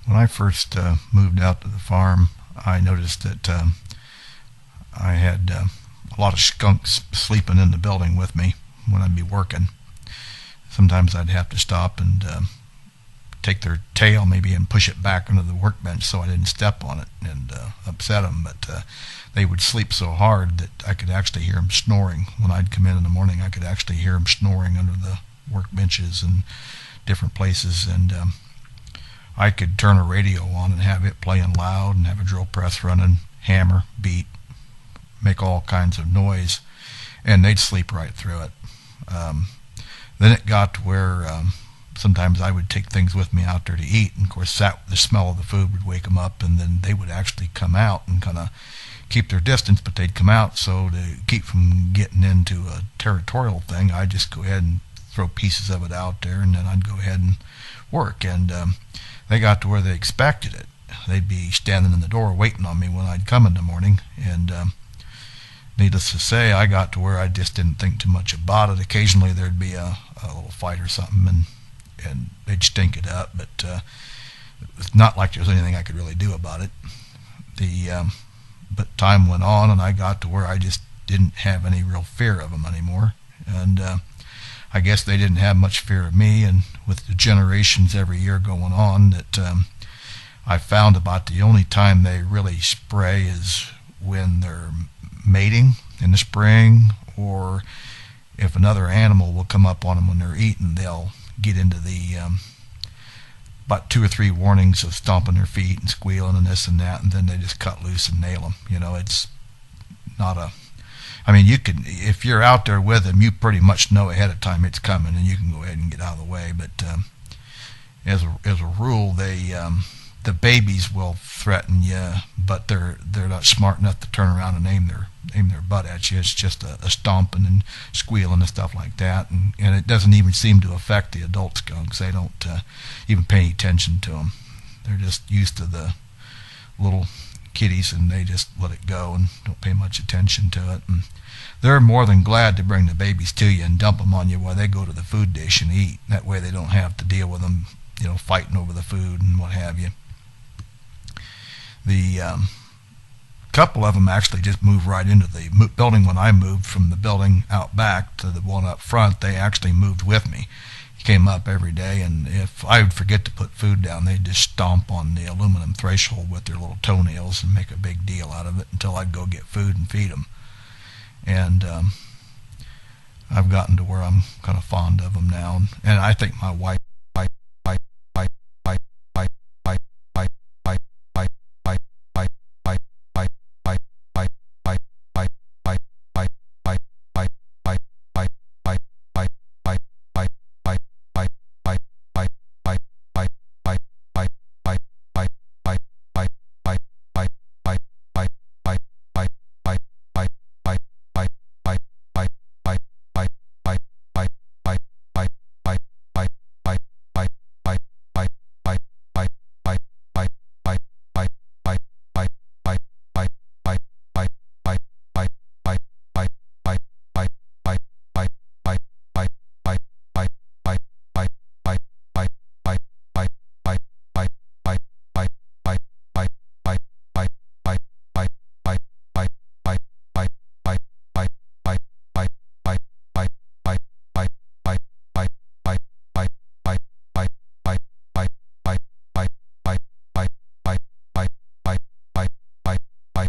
When I first moved out to the farm, I noticed that I had a lot of skunks sleeping in the building with me when I'd be working. Sometimes I'd have to stop and take their tail maybe and push it back under the workbench so I didn't step on it and upset them. But they would sleep so hard that I could actually hear them snoring. When I'd come in the morning, I could actually hear them snoring under the workbenches and different places. And I could turn a radio on and have it playing loud and have a drill press running, hammer, beat, make all kinds of noise, and they'd sleep right through it. Then it got to where sometimes I would take things with me out there to eat, and of course the smell of the food would wake them up, and then they would actually come out and kind of keep their distance, but they'd come out. So to keep from getting into a territorial thing, I'd just go ahead and throw pieces of it out there, and then I'd go ahead and work. And they got to where they expected it. They'd be standing in the door waiting on me when I'd come in the morning, and needless to say, I got to where I just didn't think too much about it. Occasionally there'd be a little fight or something, and they'd stink it up, but it's not like there was anything I could really do about it. But time went on, and I got to where I just didn't have any real fear of them anymore, and I guess they didn't have much fear of me. And with the generations every year going on, that I found about the only time they really spray is when they're mating in the spring, or if another animal will come up on them when they're eating, they'll get into the about 2 or 3 warnings of stomping their feet and squealing and this and that, and then they just cut loose and nail them. It's not a, I mean, you can, if you're out there with them, you pretty much know ahead of time it's coming, and you can go ahead and get out of the way. But as a rule, the babies will threaten you, but they're not smart enough to turn around and aim their butt at you. It's just a stomping and squealing and stuff like that, and it doesn't even seem to affect the adult skunks. They don't even pay any attention to them. They're just used to the little kitties, and they just let it go and don't pay much attention to it. And they're more than glad to bring the babies to you and dump them on you while they go to the food dish and eat. That way they don't have to deal with them, fighting over the food and what have you. The couple of them actually just moved right into the building. When I moved from the building out back to the one up front, they actually moved with me. Came up every day, and if I would forget to put food down, they'd just stomp on the aluminum threshold with their little toenails and make a big deal out of it until I'd go get food and feed them. And I've gotten to where I'm kind of fond of them now, and I think my wife